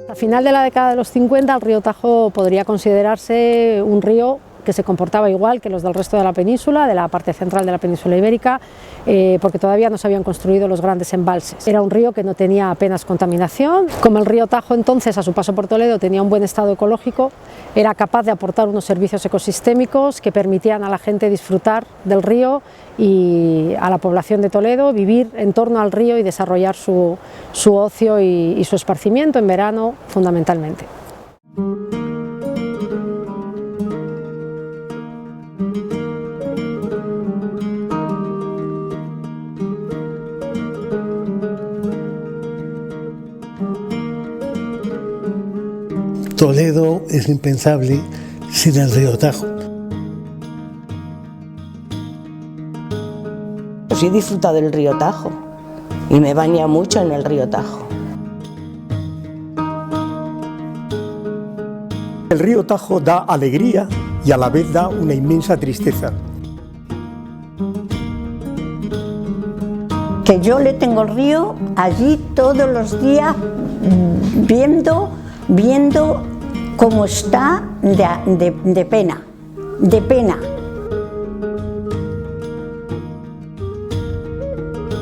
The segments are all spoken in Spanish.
A final de la década de los 50 el río Tajo podría considerarse un río que se comportaba igual que los del resto de la península, de la parte central de la península ibérica, porque todavía no se habían construido los grandes embalses. Era un río que no tenía apenas contaminación. Como el río Tajo entonces, a su paso por Toledo, tenía un buen estado ecológico, era capaz de aportar unos servicios ecosistémicos que permitían a la gente disfrutar del río y a la población de Toledo vivir en torno al río y desarrollar su ocio y su esparcimiento en verano fundamentalmente. Toledo es impensable sin el río Tajo. Pues he disfrutado del río Tajo y me baña mucho en el río Tajo. El río Tajo da alegría y a la vez da una inmensa tristeza. Que yo le tengo el río allí todos los días viendo cómo está de pena.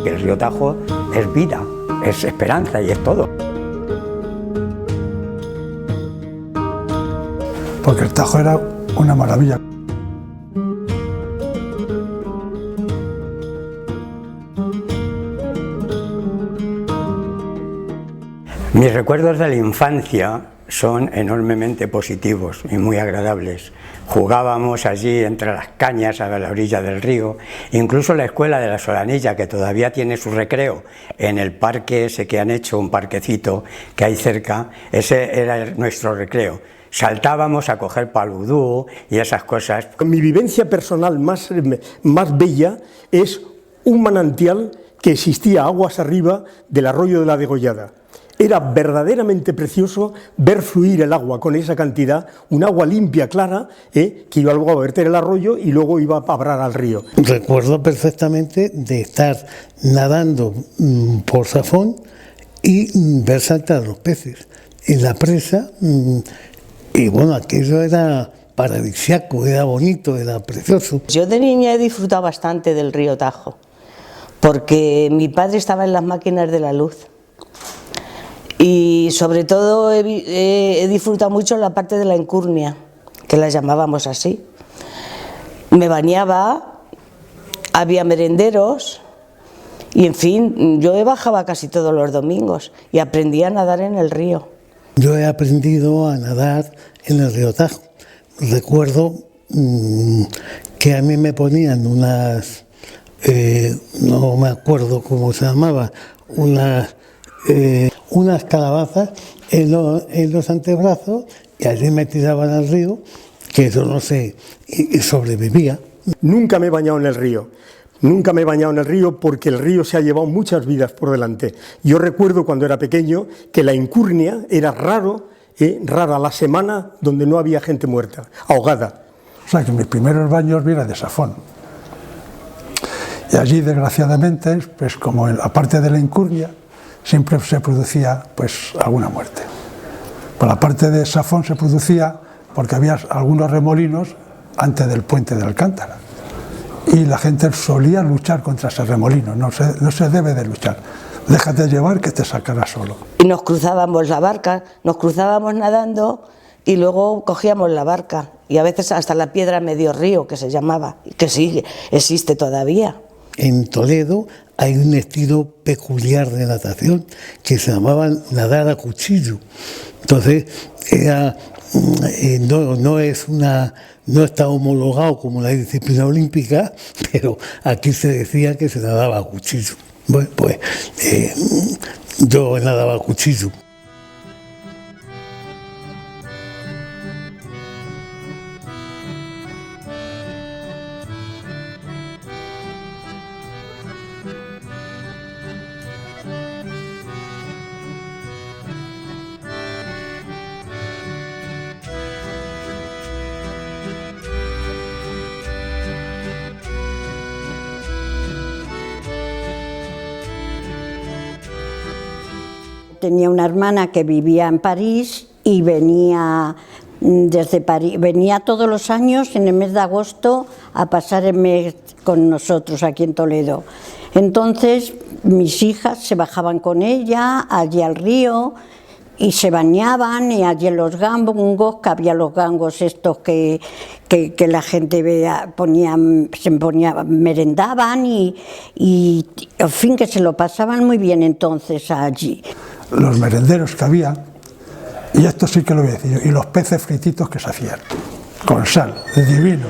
El río Tajo es vida, es esperanza y es todo. Porque el Tajo era una maravilla. Mis recuerdos de la infancia son enormemente positivos y muy agradables. Jugábamos allí entre las cañas a la orilla del río, incluso la escuela de la Solanilla, que todavía tiene su recreo en el parque ese que han hecho, un parquecito que hay cerca, ese era nuestro recreo. Saltábamos a coger paludú y esas cosas. Mi vivencia personal más bella es un manantial que existía aguas arriba del arroyo de la Degollada. Era verdaderamente precioso ver fluir el agua con esa cantidad, un agua limpia, clara, que iba luego a verter el arroyo y luego iba a parar al río. Recuerdo perfectamente de estar nadando por Safón y ver saltar los peces en la presa, y bueno, aquello era paradisíaco, era bonito, era precioso. Yo de niña he disfrutado bastante del río Tajo, porque mi padre estaba en las máquinas de la luz. Y sobre todo he disfrutado mucho la parte de la Encurnia, que la llamábamos así. Me bañaba, había merenderos y en fin, yo bajaba casi todos los domingos y aprendí a nadar en el río. Yo he aprendido a nadar en el río Tajo. Recuerdo que a mí me ponían unas, no me acuerdo cómo se llamaba, unas calabazas en los antebrazos y allí me tiraban al río, que eso no sé, y sobrevivía. Nunca me he bañado en el río. Nunca me he bañado en el río porque el río se ha llevado muchas vidas por delante. Yo recuerdo cuando era pequeño que la Encurnia era rara la semana donde no había gente muerta, ahogada. O sea que mis primeros baños vienen de Safón. Y allí, desgraciadamente, pues como aparte de la Encurnia, siempre se producía pues alguna muerte. Por la parte de Safón se producía porque había algunos remolinos antes del puente de Alcántara. Y la gente solía luchar contra ese remolino, no se debe de luchar. Déjate llevar que te sacará solo. Y nos cruzábamos la barca, nos cruzábamos nadando y luego cogíamos la barca. Y a veces hasta la piedra medio río, que se llamaba, que sí, existe todavía. En Toledo hay un estilo peculiar de natación que se llamaba nadar a cuchillo. Entonces, no está homologado como la disciplina olímpica, pero aquí se decía que se nadaba a cuchillo. Bueno, pues yo nadaba a cuchillo. Tenía una hermana que vivía en París y venía desde París, venía todos los años en el mes de agosto a pasar el mes con nosotros aquí en Toledo. Entonces mis hijas se bajaban con ella allí al río y se bañaban, y allí en los gangos, que había los gangos estos que la gente merendaban y en fin, que se lo pasaban muy bien entonces allí. Los merenderos que había, y esto sí que lo voy a decir, y los peces frititos que se hacían, con sal, de divino.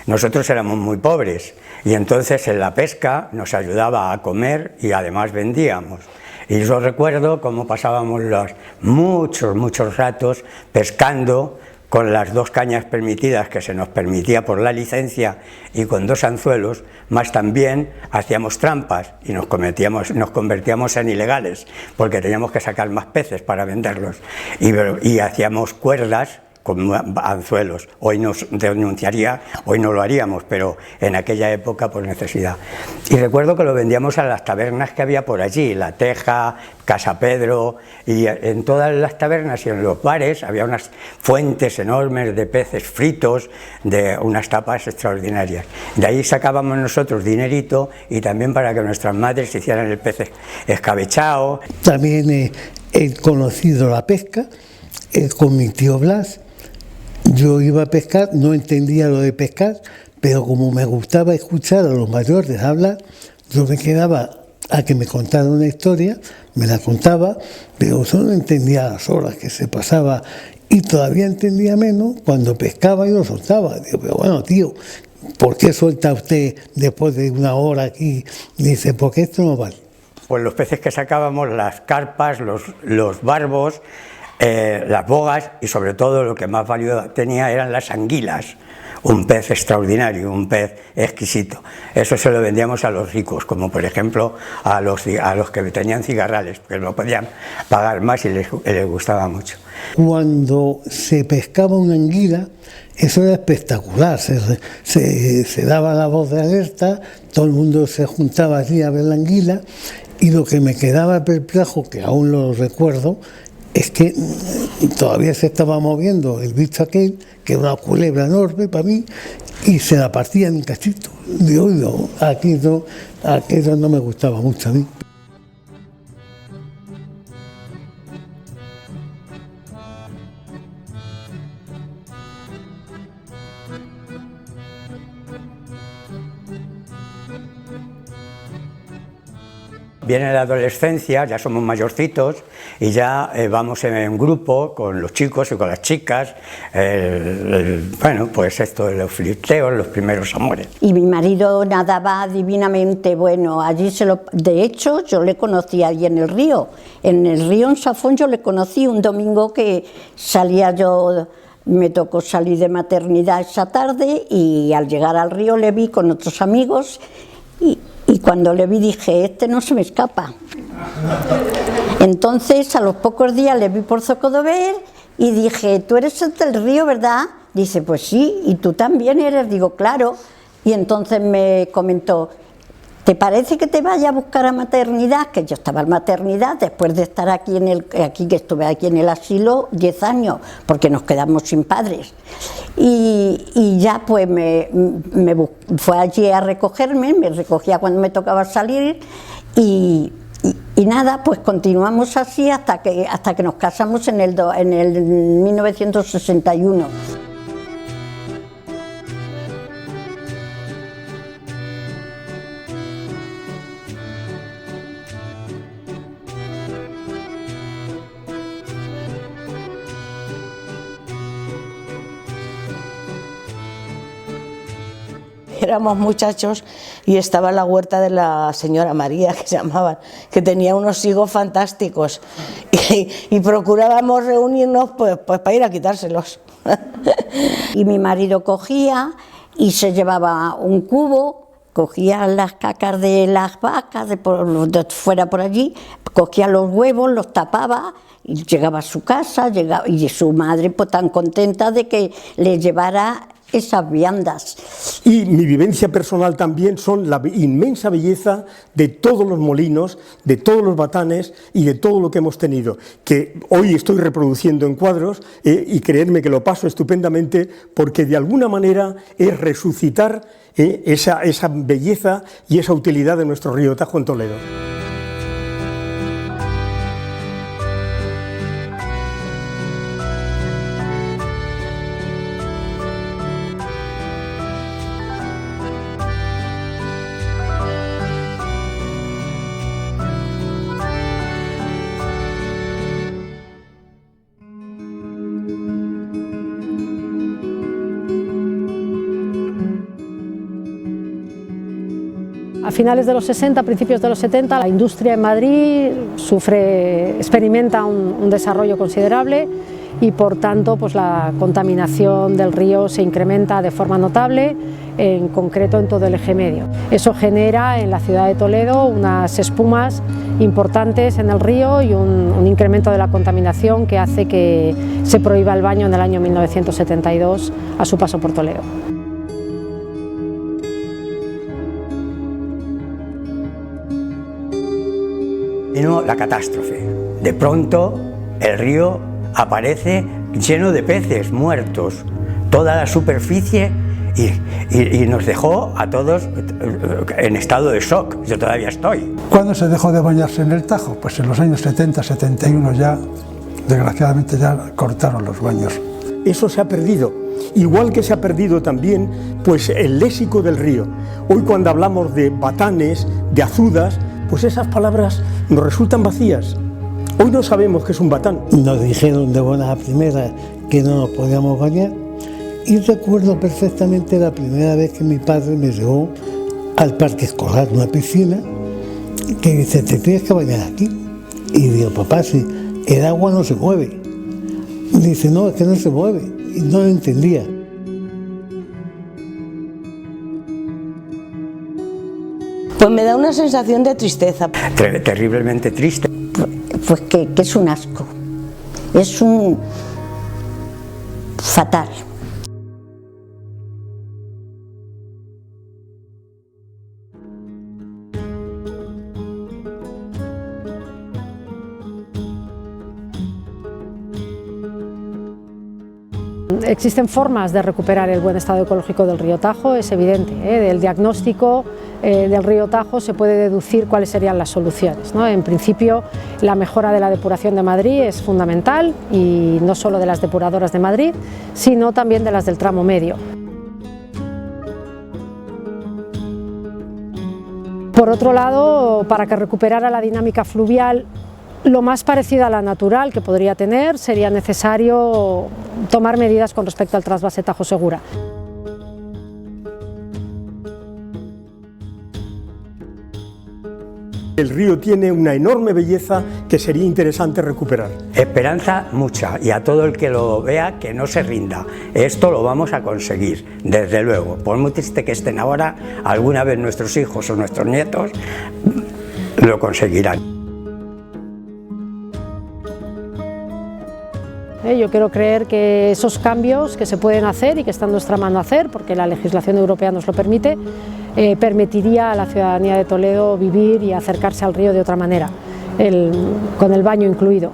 Nosotros éramos muy pobres y entonces en la pesca nos ayudaba a comer y además vendíamos. Y yo recuerdo cómo pasábamos los muchos ratos pescando con las 2 cañas permitidas que se nos permitía por la licencia y con 2 anzuelos, más también hacíamos trampas y nos convertíamos en ilegales porque teníamos que sacar más peces para venderlos y hacíamos cuerdas con anzuelos. Hoy nos denunciaría, hoy no lo haríamos, pero en aquella época por necesidad. Y recuerdo que lo vendíamos a las tabernas que había por allí, La Teja, Casa Pedro, y en todas las tabernas y en los bares había unas fuentes enormes de peces fritos, de unas tapas extraordinarias. De ahí sacábamos nosotros dinerito y también para que nuestras madres hicieran el pez escabechado. También he conocido la pesca con mi tío Blas. Yo iba a pescar, no entendía lo de pescar, pero como me gustaba escuchar a los mayores hablar, yo me quedaba a que me contaran una historia, me la contaba, pero solo entendía las horas que se pasaba y todavía entendía menos cuando pescaba y lo soltaba. Digo, pero bueno, tío, ¿por qué suelta usted después de 1 hora aquí? Dice, porque esto no vale. Pues los peces que sacábamos, las carpas, los barbos, las bogas y sobre todo lo que más valor tenía eran las anguilas, un pez extraordinario, un pez exquisito. Eso se lo vendíamos a los ricos, como por ejemplo a los que tenían cigarrales, porque no podían pagar más y les gustaba mucho. Cuando se pescaba una anguila, eso era espectacular, se daba la voz de alerta, todo el mundo se juntaba allí a ver la anguila, y lo que me quedaba perplejo, que aún lo recuerdo, es que todavía se estaba moviendo el bicho aquel, que era una culebra enorme para mí, y se la partía en cachitos. Digo, no, aquello no me gustaba mucho a mí. Viene la adolescencia, ya somos mayorcitos y ya vamos en grupo con los chicos y con las chicas, bueno, pues esto de los flirteos, los primeros amores. Y mi marido nadaba divinamente, bueno, allí de hecho yo le conocí allí en el río en Safón yo le conocí un domingo que salía yo, me tocó salir de maternidad esa tarde y al llegar al río le vi con otros amigos y cuando le vi dije, este no se me escapa. Entonces a los pocos días le vi por Zocodover y dije, tú eres el del río, ¿verdad? Dice, pues sí, y tú también eres. Digo, claro. Y entonces me comentó, ¿te parece que te vaya a buscar a maternidad? Que yo estaba en maternidad después de estar aquí que estuve aquí en el asilo 10 años, porque nos quedamos sin padres. Y ya pues fue allí a recogerme, me recogía cuando me tocaba salir y nada, pues continuamos así hasta que nos casamos en el 1961. éramos muchachos y estaba la huerta de la señora María, que se llamaban, que tenía unos higos fantásticos y procurábamos reunirnos pues para ir a quitárselos. Y mi marido cogía y se llevaba un cubo, cogía las cacas de las vacas de fuera por allí, cogía los huevos, los tapaba y llegaba a su casa, y su madre pues tan contenta de que le llevara esas viandas. Y mi vivencia personal también son la inmensa belleza de todos los molinos, de todos los batanes y de todo lo que hemos tenido, que hoy estoy reproduciendo en cuadros y creedme que lo paso estupendamente porque de alguna manera es resucitar esa belleza y esa utilidad de nuestro río Tajo en Toledo. A finales de los 60, principios de los 70, la industria en Madrid experimenta un desarrollo considerable y por tanto pues la contaminación del río se incrementa de forma notable, en concreto en todo el eje medio. Eso genera en la ciudad de Toledo unas espumas importantes en el río y un incremento de la contaminación que hace que se prohíba el baño en el año 1972 a su paso por Toledo. Vino la catástrofe. De pronto el río aparece lleno de peces muertos, toda la superficie y nos dejó a todos en estado de shock. Yo todavía estoy. ¿Cuándo se dejó de bañarse en el Tajo? Pues en los años 70, 71 ya, desgraciadamente ya cortaron los baños. Eso se ha perdido, igual que se ha perdido también pues el léxico del río. Hoy cuando hablamos de batanes, de azudas, pues esas palabras nos resultan vacías. Hoy no sabemos qué es un batán. Nos dijeron de buenas a primeras que no nos podíamos bañar y recuerdo perfectamente la primera vez que mi padre me llevó al parque escolar, una piscina, que dice, te tienes que bañar aquí. Y digo, papá, si el agua no se mueve. Dice, no, es que no se mueve. Y no lo entendía. Pues me da una sensación de tristeza. Terriblemente triste. Pues que es un asco, es un fatal. Existen formas de recuperar el buen estado ecológico del río Tajo, es evidente. Del diagnóstico del río Tajo se puede deducir cuáles serían las soluciones, ¿no? En principio, la mejora de la depuración de Madrid es fundamental, y no solo de las depuradoras de Madrid, sino también de las del tramo medio. Por otro lado, para que recuperara la dinámica fluvial lo más parecida a la natural que podría tener, sería necesario tomar medidas con respecto al trasvase Tajo Segura. El río tiene una enorme belleza que sería interesante recuperar. Esperanza mucha, y a todo el que lo vea que no se rinda. Esto lo vamos a conseguir, desde luego. Por muy triste que estén ahora, alguna vez nuestros hijos o nuestros nietos lo conseguirán. Yo quiero creer que esos cambios que se pueden hacer y que está en nuestra mano hacer, porque la legislación europea nos lo permite, permitiría a la ciudadanía de Toledo vivir y acercarse al río de otra manera, con el baño incluido.